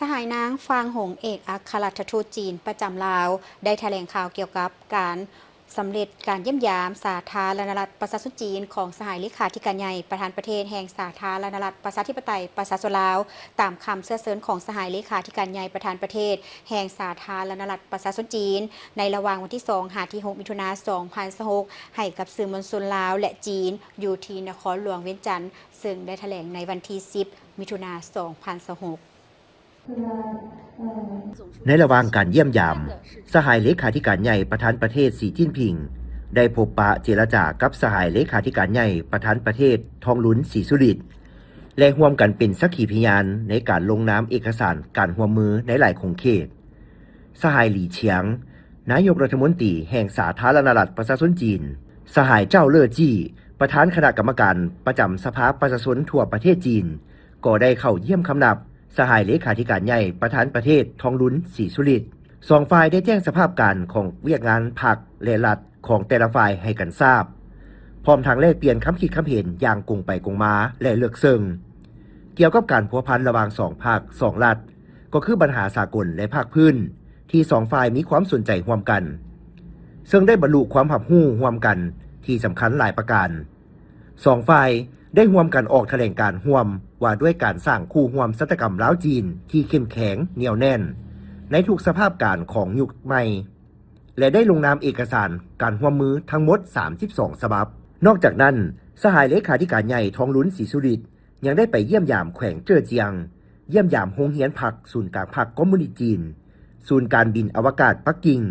สหายนางฟางหงเอกอัครราชทูตจีนประจำลาวได้แถลงข่าวเกี่ยวกับการสำเร็จการเยี่ยมยามสาธารณรัฐประชาชนจีนของสหายเลขาธิการใหญ่ประธานประเทศแห่งสาธารณรัฐประชาธิปไตยประชาชนลาวตามคำเสื้อเซินของสหายเลขาธิการใหญ่ประธานประเทศแห่งสาธารณรัฐประชาชนจีนในระหว่างวันที่2 ถึง 6 มิถุนายน 2026ให้กับสื่อมวลชนลาวและจีนอยู่ที่นครหลวงเวียงจันทร์ซึ่งได้แถลงในวันที่ 10 มิถุนายน 2026ในระหว่างการเยี่ยมยามสหายเลขาธิการใหญ่ประธานประเทศสีจิ้นผิงได้พบปะเจรจากับสหายเลขาธิการใหญ่ประธานประเทศทองลุ้นศรีสุริตและร่วมกันเป็นสักขีพยานในการลงนามเอกสารการร่วมมือในหลายโครงเขตสหายหลี่เฉียงนายกรัฐมนตรีแห่งสาธารณรัฐประชาชนจีนสหายเจ้าเล่อจี้ประธานคณะกรรมการประจำสภาประชาชนทั่วประเทศจีนก็ได้เข้าเยี่ยมคำนับสหายเลขาธิการใหญ่ประธานประเทศทองลุ้นศรีสุริตสองฝ่ายได้แจ้งสภาพการของเวียกงานพรรคและรัฐของแต่ละฝ่ายให้กันทราบพร้อมทางแลกเปลี่ยนคำคิดคำเห็นอย่างกงไปกงมาและเลือกเซิงเกี่ยวกับการพัวพันระหว่างสองภาคสองรัฐก็คือปัญหาสากลและภาคพื้นที่สองฝ่ายมีความสนใจร่วมกันซึ่งได้บรรลุความหับหู้ร่วมกันที่สำคัญหลายประการสองฝ่ายได้ร่วมกันออกแถลงการร่วมว่าด้วยการสร้างคู่ร่วมศัตรกรรมล้าวจีนที่เข้มแข็งเหนียวแน่นในทุกสภาพการของยุคใหม่และได้ลงนามเอกสารการร่วมมือทั้งหมด32ฉบับนอกจากนั้นสหายเลขาธิการใหญ่ทองลุ้นศรีสุริตยังได้ไปเยี่ยมยามแขวงเจ้อเจียงเยี่ยมยามโรงเรียนพรรคศูนย์กลางพรรคคอมมิวนิสต์จีนศูนย์การบินอวกาศปักกิ่ง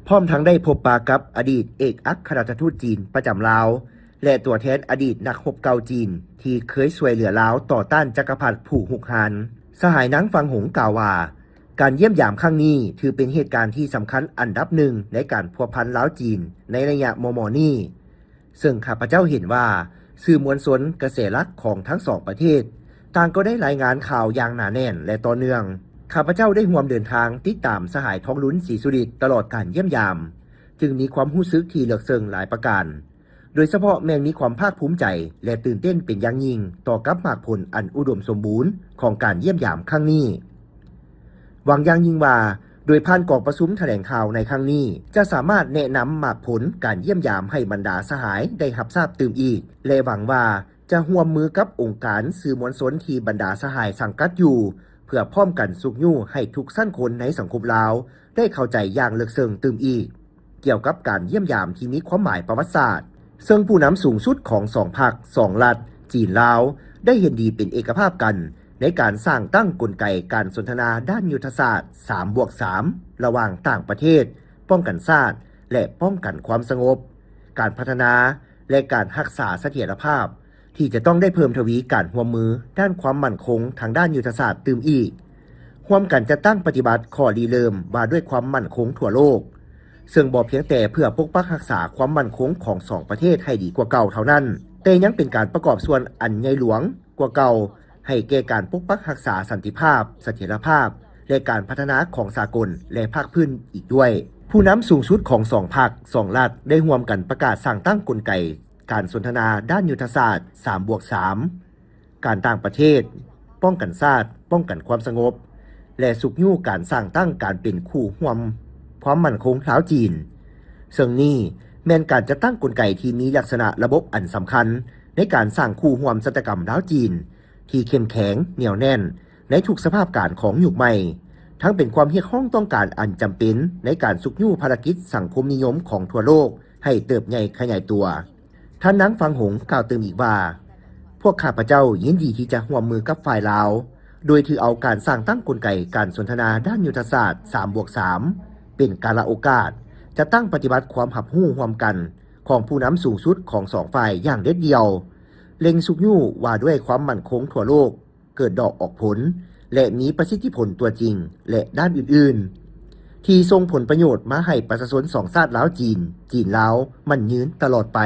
พร้อมทั้งได้พบปะกับอดีตเอกอัครราชทูตจีนประจำลาวและตัวแทนอดีตนักรบเก่าจีนที่เคยช่วยเหลือลาวต่อต้านจักรพรรดิผู้หุกหานสหายนางฟังหงกล่าวว่าการเยี่ยมยามครั้งนี้ถือเป็นเหตุการณ์ที่สำคัญอันดับหนึ่งในการพัวพันลาวจีนในระยะมอนี้ซึ่งข้าพเจ้าเห็นว่าสื่อมวลชนกระแสหลักของทั้งสองประเทศต่างก็ได้รายงานข่าวอย่างหนาแน่นและต่อเนื่องข้าพเจ้าได้ร่วมเดินทางติดตามสหายทองลุ้นศรีสุริตตลอดการเยี่ยมยามจึงมีความรู้สึกที่เลือกเซิงหลายประการโดยเฉพาะแม้มีความภาคภูมิใจและตื่นเต้นเป็นอย่างยิ่งต่อกับมรรคผลอันอุดมสมบูรณ์ของการเยี่ยมยามครั้งนี้หวังอย่างยิ่งว่าโดยผ่านกองประชุมแถลงข่าวในครั้งนี้จะสามารถแนะนำมรรคผลการเยี่ยมยามให้บรรดาสหายได้รับทราบตื่มอีกและหวังว่าจะร่วมมือกับองค์การสื่อมวลชนที่บรรดาสหายสังกัดอยู่เพื่อพร้อมกันสุกยู่ให้ทุกสั้นคนในสังคมลาวได้เข้าใจอย่างลึกซึ้งตื่มอีกเกี่ยวกับการเยี่ยมยามที่มีความหมายประวัติศาสตร์ซึ่งผู้นำสูงสุดของสองพรรคสองรัฐจีนลาวได้เห็นดีเป็นเอกภาพกันในการสร้างตั้งกลไกการสนทนาด้านยุทธศาสตร์ 3+3 ระหว่างต่างประเทศป้องกันชาติและป้องกันความสงบการพัฒนาและการรักษาเสถียรภาพที่จะต้องได้เพิ่มทวีการร่วมมือด้านความมั่นคงทางด้านยุทธศาสตร์ตื่มอีกร่วมกันจะตั้งปฏิบัติข้อริเริ่มว่าด้วยความมั่นคงทั่วโลกซึ่งบ่เพียงแต่เพื่อปกปักรักษาความมั่นคงของสองประเทศให้ดีกว่าเก่าเท่านั้นแต่ยังเป็นการประกอบส่วนอันใหญ่หลวงกว่าเก่าให้แก่การปกปักรักษาสันติภาพเสถียรภาพและการพัฒนาของสากลและภาคพื้นอีกด้วยผู้นำสูงสุดของสองพรรคสองรัฐได้ร่วมกันประกาศสร้างตั้งกลไกการสนทนาด้านยุทธศาสตร์ 3+3 การต่างประเทศป้องกันชาติป้องกันความสงบและสุกยู่การสร้างตั้งการเป็นคู่ร่วมความมั่นคงลาวจีนซึ่งนี้แม้นการจะตั้งกลไกที่มีลักษณะระบบอันสำคัญในการสร้างคู่ร่วมศัตรกรรมลาวจีนที่เข้มแข็งเหนียวแน่นในทุกสภาพการของยุคใหม่ทั้งเป็นความเรียกร้องต้องการอันจำเป็นในการสุกยู่ภารกิจสังคมนิยมของทั่วโลกให้เติบใหญ่ขยายตัวท่านนางฟังหงกล่าวเติมอีกว่าพวกข้าพเจ้ายินดีที่จะร่วมมือกับฝ่ายลาวโดยถือเอาการสร้างตั้งกลไกการสนทนาด้านยุทธศาสตร์ 3+3 เป็นกาลโอกาสจะตั้งปฏิบัติความหับหู้ร่วมกันของผู้นำสูงสุดของสองฝ่ายอย่างเด็ดเดียวเล็งสุกยู่ว่าด้วยความมั่นคงทั่วโลกเกิดดอกออกผลและมีประสิทธิผลตัวจริงและด้านอื่นๆที่ส่งผลประโยชน์มาให้ประชาชนสองชาติลาวจีนลาวมันยืนตลอดไป